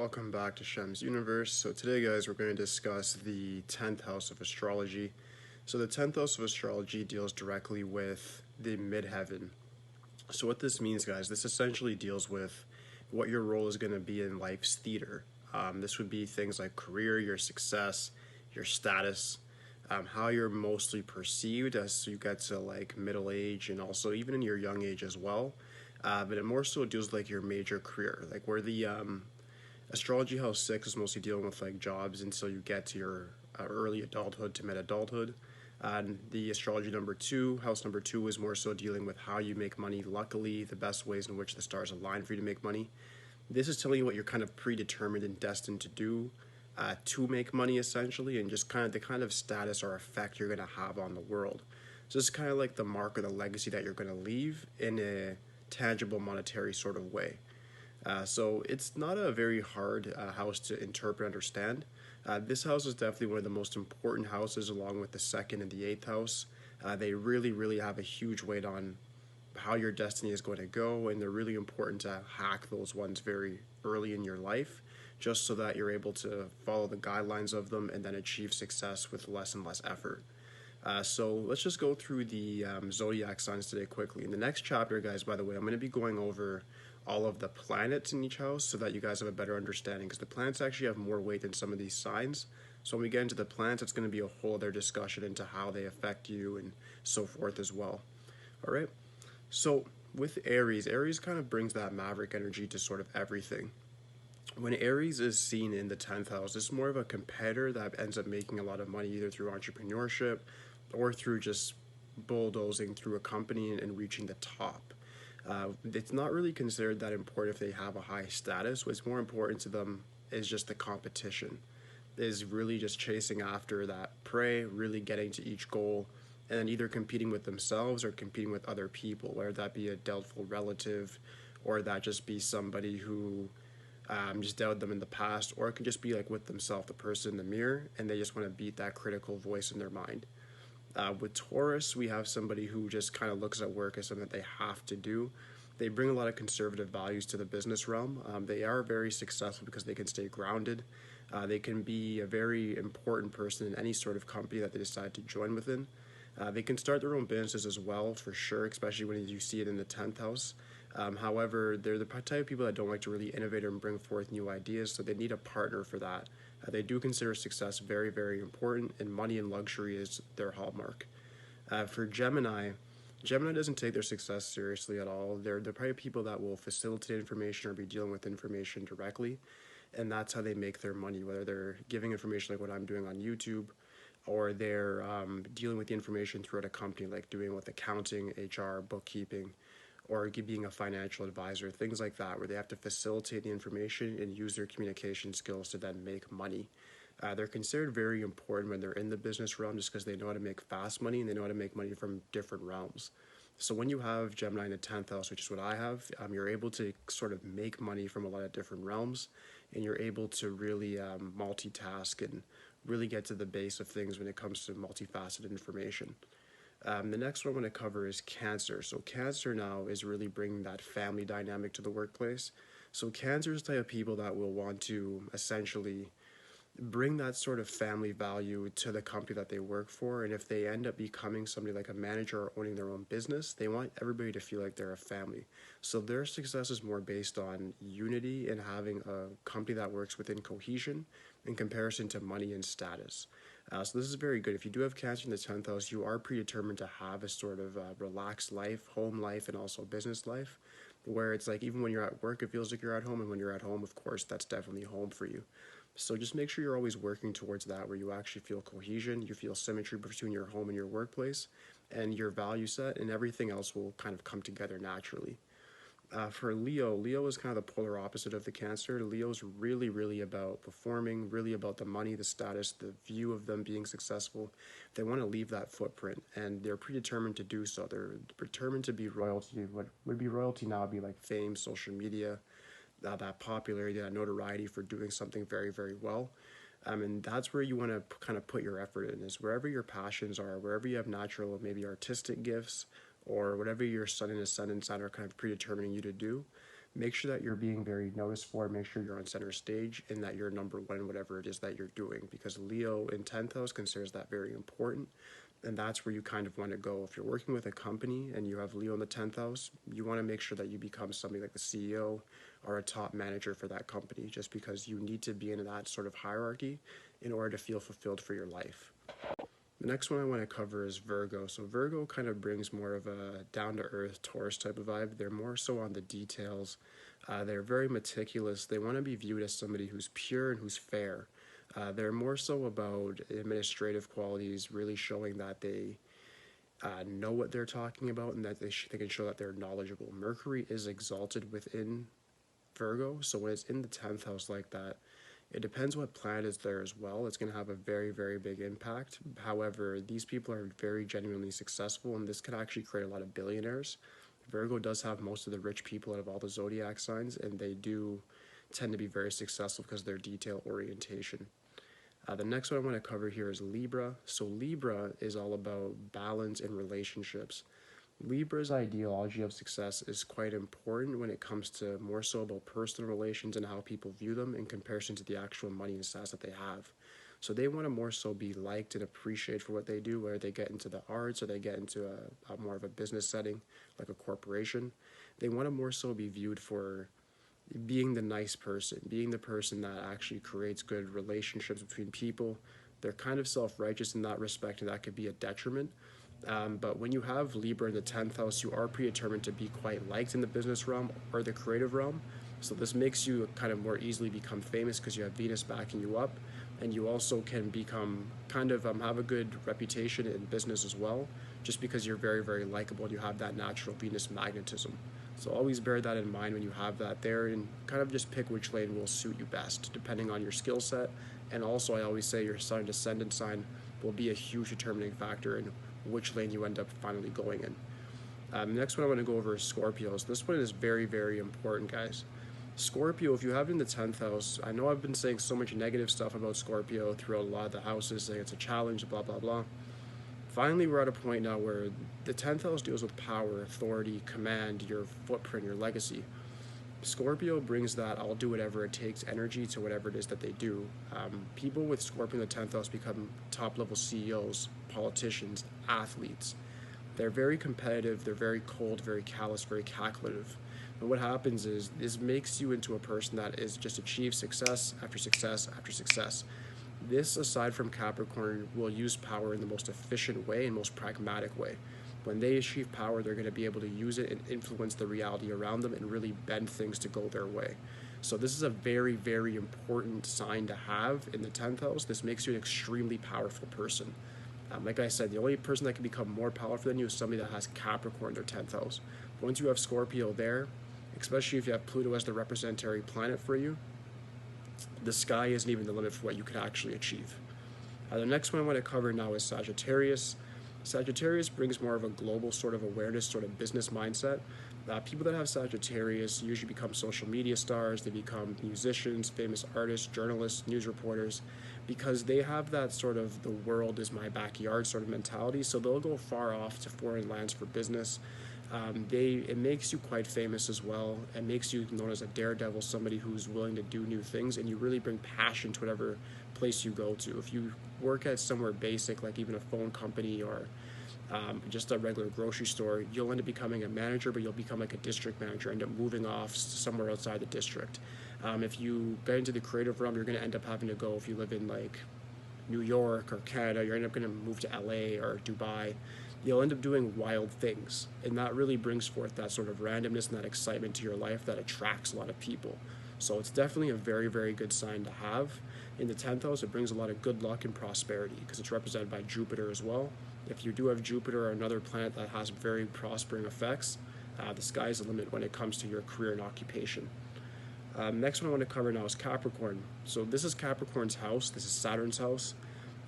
welcome back to Shemsuniverse. So today, guys, we're going to discuss the 10th house of astrology. So the 10th house of astrology deals directly with the midheaven. So what this means, guys, this essentially deals with what your role is going to be in life's theater. This would be things like career, your success, your status, how you're mostly perceived as you get to like middle age and also even in your young age as well. But it more so deals with like your major career, like where the astrology house 6 is mostly dealing with like jobs until you get to your early adulthood to mid adulthood. And the astrology number 2, house number 2, is more so dealing with how you make money. Luckily, the best ways in which the stars align for you to make money. This is telling you what you're kind of predetermined and destined to make money, essentially, and just kind of the kind of status or effect you're going to have on the world. So this is kind of like the mark or the legacy that you're going to leave in a tangible monetary sort of way. So it's not a very hard house to interpret and understand. This house is definitely one of the most important houses along with the second and the eighth house. They really have a huge weight on how your destiny is going to go, and they're really important to hack those ones very early in your life just so that you're able to follow the guidelines of them and then achieve success with less and less effort. So let's just go through the zodiac signs today quickly. In the next chapter, guys, by the way, I'm going to be going over all of the planets in each house so that you guys have a better understanding, because the planets actually have more weight than some of these signs. So when we get into the planets, it's going to be a whole other discussion into how they affect you and so forth as well. All right. So with Aries, Aries kind of brings that maverick energy to sort of everything. When Aries is seen in the 10th house, it's more of a competitor that ends up making a lot of money either through entrepreneurship or through just bulldozing through a company and reaching the top. It's not really considered that important if they have a high status. What's more important to them is just the competition, is really just chasing after that prey, really getting to each goal, and then either competing with themselves or competing with other people, whether that be a doubtful relative or that just be somebody who just doubted them in the past, or it could just be like with themselves, the person in the mirror, and they just want to beat that critical voice in their mind. With Taurus, we have somebody who just kind of looks at work as something that they have to do. They bring a lot of conservative values to the business realm. They are very successful because they can stay grounded. They can be a very important person in any sort of company that they decide to join within. They can start their own businesses as well, for sure, especially when you see it in the 10th house. However, they're the type of people that don't like to really innovate and bring forth new ideas, so they need a partner for that. They do consider success very important, and money and luxury is their hallmark. For Gemini, Gemini doesn't take their success seriously at all. They're probably people that will facilitate information or be dealing with information directly, and that's how they make their money, whether they're giving information like what I'm doing on YouTube, or they're dealing with the information throughout a company, like doing with accounting, HR, bookkeeping, or being a financial advisor, things like that, where they have to facilitate the information and use their communication skills to then make money. They're considered very important when they're in the business realm just because they know how to make fast money and they know how to make money from different realms. So when you have Gemini in the 10th house, which is what I have, you're able to sort of make money from a lot of different realms, and you're able to really multitask and really get to the base of things when it comes to multifaceted information. The next one I want to cover is Cancer. So Cancer now is really bringing that family dynamic to the workplace. So Cancer is the type of people that will want to essentially bring that sort of family value to the company that they work for. And if they end up becoming somebody like a manager or owning their own business, they want everybody to feel like they're a family. So their success is more based on unity and having a company that works within cohesion in comparison to money and status. So this is very good. If you do have Cancer in the 10th house, you are predetermined to have a sort of relaxed life, home life, and also business life, where it's like even when you're at work, it feels like you're at home, and when you're at home, of course, that's definitely home for you. So just make sure you're always working towards that, where you actually feel cohesion, you feel symmetry between your home and your workplace, and your value set, and everything else will kind of come together naturally. For Leo, Leo is kind of the polar opposite of the Cancer. Leo's really about performing, really about the money, the status, the view of them being successful. They want to leave that footprint, and they're predetermined to do so. They're determined to be royalty. What would be royalty now would be like fame, social media, that popularity, that notoriety for doing something very well. And that's where you want to kind of put your effort in, is wherever your passions are, wherever you have natural, maybe artistic gifts, or whatever your sun and ascendant sign are kind of predetermining you to do, make sure that you're being very noticed for, make sure you're on center stage, and that you're number one in whatever it is that you're doing, because Leo in 10th house considers that very important. And that's where you kind of want to go. If you're working with a company and you have Leo in the 10th house, you want to make sure that you become something like the CEO or a top manager for that company, just because you need to be in that sort of hierarchy in order to feel fulfilled for your life. The next one I want to cover is Virgo. So Virgo kind of brings more of a down-to-earth Taurus type of vibe. They're more so on the details. They're very meticulous. They want to be viewed as somebody who's pure and who's fair. They're more so about administrative qualities, really showing that they know what they're talking about and that they can show that they're knowledgeable. Mercury is exalted within Virgo, so when it's in the 10th house like that, it depends what planet is there as well. It's going to have a very, very big impact. However, these people are very genuinely successful, and this could actually create a lot of billionaires. Virgo does have most of the rich people out of all the zodiac signs, and they do tend to be very successful because of their detail orientation. The next one I want to cover here is Libra. So Libra is all about balance in relationships. Libra's ideology of success is quite important when it comes to more so about personal relations and how people view them in comparison to the actual money and status that they have. So they want to more so be liked and appreciated for what they do, whether they get into the arts or they get into a more of a business setting, like a corporation. They want to more so be viewed for being the nice person, being the person that actually creates good relationships between people. They're kind of self-righteous in that respect, and that could be a detriment. But when you have Libra in the 10th house, you are predetermined to be quite liked in the business realm or the creative realm. So this makes you kind of more easily become famous because you have Venus backing you up. And you also can become kind of have a good reputation in business as well, just because you're very, very likable and you have that natural Venus magnetism. So always bear that in mind when you have that there, and kind of just pick which lane will suit you best, depending on your skill set. And also, I always say your sun descendant sign will be a huge determining factor in which lane you end up finally going in. Next one I want to go over is Scorpios. This one is very, very important, guys. Scorpio, if you have it in the 10th house, I know I've been saying so much negative stuff about Scorpio throughout a lot of the houses, saying it's a challenge, blah, blah, blah. Finally, we're at a point now where the 10th house deals with power, authority, command, your footprint, your legacy. Scorpio brings that I'll do whatever it takes energy to whatever it is that they do. People with Scorpio in the 10th house become top level CEOs, politicians, athletes. They're very competitive, they're very cold, very callous, very calculative. And what happens is this makes you into a person that is just achieved success after success after success. This, aside from Capricorn, will use power in the most efficient way and most pragmatic way. When they achieve power, they're going to be able to use it and influence the reality around them and really bend things to go their way. So this is a very, very important sign to have in the 10th house. This makes you an extremely powerful person. Like I said, the only person that can become more powerful than you is somebody that has Capricorn in their 10th house. Once you have Scorpio there, especially if you have Pluto as the representatory planet for you, the sky isn't even the limit for what you can actually achieve. The next one I want to cover now is Sagittarius. Sagittarius brings more of a global sort of awareness, sort of business mindset. People that have Sagittarius usually become social media stars, they become musicians, famous artists, journalists, news reporters, because they have that sort of the world is my backyard sort of mentality, so they'll go far off to foreign lands for business. It makes you quite famous as well. It makes you known as a daredevil, somebody who's willing to do new things, and you really bring passion to whatever place you go to. If you work at somewhere basic, like even a phone company or just a regular grocery store, you'll end up becoming a manager, but you'll become like a district manager, end up moving off somewhere outside the district. If you get into the creative realm, you're going to end up having to go, if you live in like New York or Canada, you're end up going to move to LA or Dubai. You'll end up doing wild things, and that really brings forth that sort of randomness and that excitement to your life that attracts a lot of people. So it's definitely a very, very good sign to have. In the 10th house, it brings a lot of good luck and prosperity because it's represented by Jupiter as well. If you do have Jupiter or another planet that has very prospering effects, the sky's the limit when it comes to your career and occupation. Next one I want to cover now is Capricorn. So this is Capricorn's house, this is Saturn's house,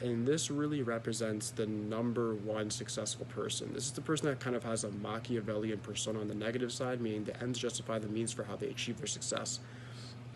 and this really represents the number one successful person. This is the person that kind of has a Machiavellian persona on the negative side, meaning the ends justify the means for how they achieve their success.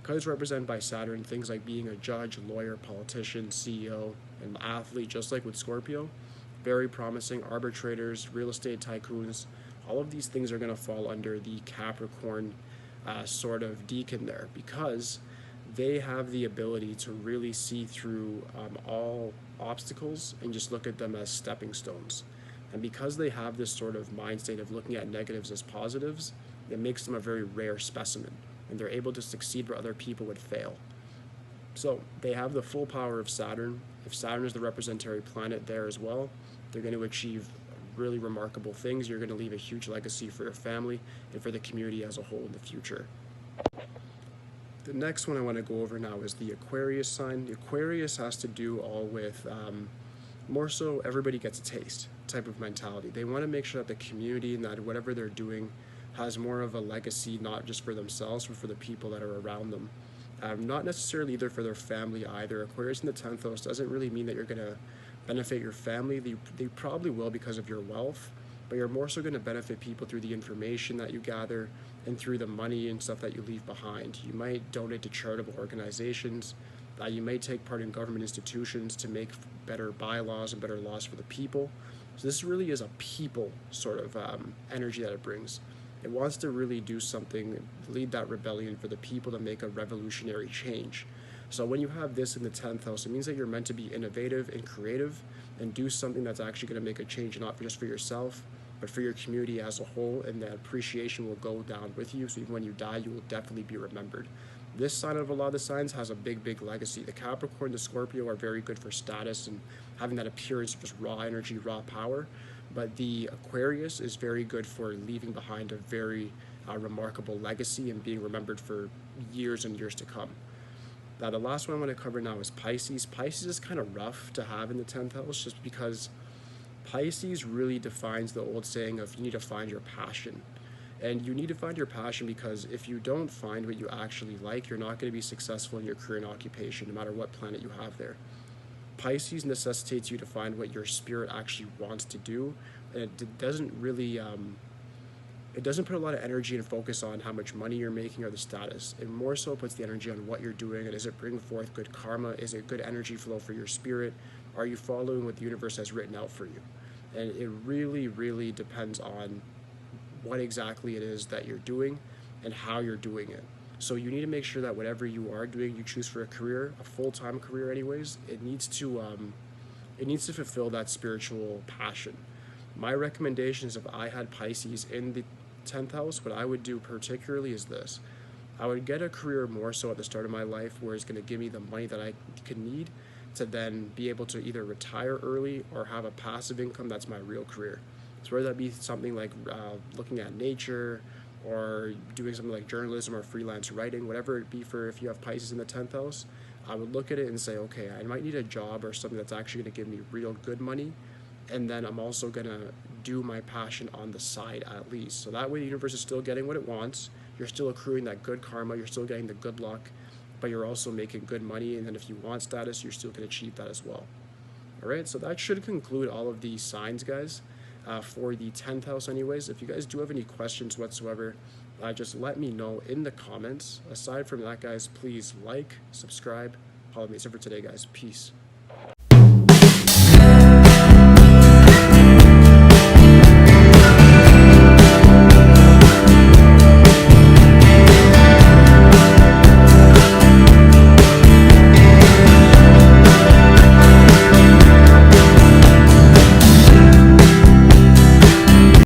Because it's represented by Saturn, things like being a judge, lawyer, politician, CEO, and athlete, just like with Scorpio, very promising. Arbitrators, real estate tycoons, all of these things are going to fall under the Capricorn sort of deacon there, because they have the ability to really see through all obstacles and just look at them as stepping stones. And because they have this sort of mind state of looking at negatives as positives, it makes them a very rare specimen, and they're able to succeed where other people would fail. So they have the full power of Saturn. If Saturn is the representary planet there as well, they're going to achieve really remarkable things. You're going to leave a huge legacy for your family and for the community as a whole in the future. The next one I want to go over now is the Aquarius sign. The Aquarius has to do all with more so everybody gets a taste type of mentality. They want to make sure that the community and that whatever they're doing has more of a legacy, not just for themselves, but for the people that are around them. Not necessarily either for their family either. Aquarius in the 10th house doesn't really mean that you're going to benefit your family. They probably will because of your wealth, but you're more so going to benefit people through the information that you gather and through the money and stuff that you leave behind. You might donate to charitable organizations. You may take part in government institutions to make better bylaws and better laws for the people. So this really is a people sort of energy that it brings. It wants to really do something, lead that rebellion for the people to make a revolutionary change. So when you have this in the 10th house, it means that you're meant to be innovative and creative and do something that's actually going to make a change, not just for yourself, but for your community as a whole, and that appreciation will go down with you. So even when you die, you will definitely be remembered. This sign of a lot of the signs has a big legacy. The Capricorn, the Scorpio are very good for status and having that appearance of just raw energy, raw power. But the Aquarius is very good for leaving behind a very remarkable legacy and being remembered for years and years to come. Now, the last one I want to cover now is Pisces. Pisces is kind of rough to have in the 10th house just because Pisces really defines the old saying of you need to find your passion. And you need to find your passion because if you don't find what you actually like, you're not going to be successful in your career and occupation, no matter what planet you have there. Pisces necessitates you to find what your spirit actually wants to do, and it doesn't really, it doesn't put a lot of energy and focus on how much money you're making or the status. It more so puts the energy on what you're doing, and is it bringing forth good karma? Is it good energy flow for your spirit? Are you following what the universe has written out for you? And it really depends on what exactly it is that you're doing and how you're doing it. So you need to make sure that whatever you are doing, you choose for a career, a full-time career anyways, it needs to fulfill that spiritual passion. My recommendation is if I had Pisces in the 10th house, what I would do particularly is this. I would get a career more so at the start of my life where it's going to give me the money that I could need to then be able to either retire early or have a passive income that's my real career. So whether that be something like looking at nature or doing something like journalism or freelance writing, whatever it be for if you have Pisces in the 10th house, I would look at it and say, okay, I might need a job or something that's actually going to give me real good money, and then I'm also going to do my passion on the side at least. So that way the universe is still getting what it wants, you're still accruing that good karma, you're still getting the good luck, but you're also making good money, and then if you want status, you're still going to achieve that as well. Alright, so that should conclude all of these signs, guys. For the 10th house anyways. If you guys do have any questions whatsoever, just let me know in the comments. Aside from that, guys, please like, subscribe, follow me. That's it for today, guys. Peace.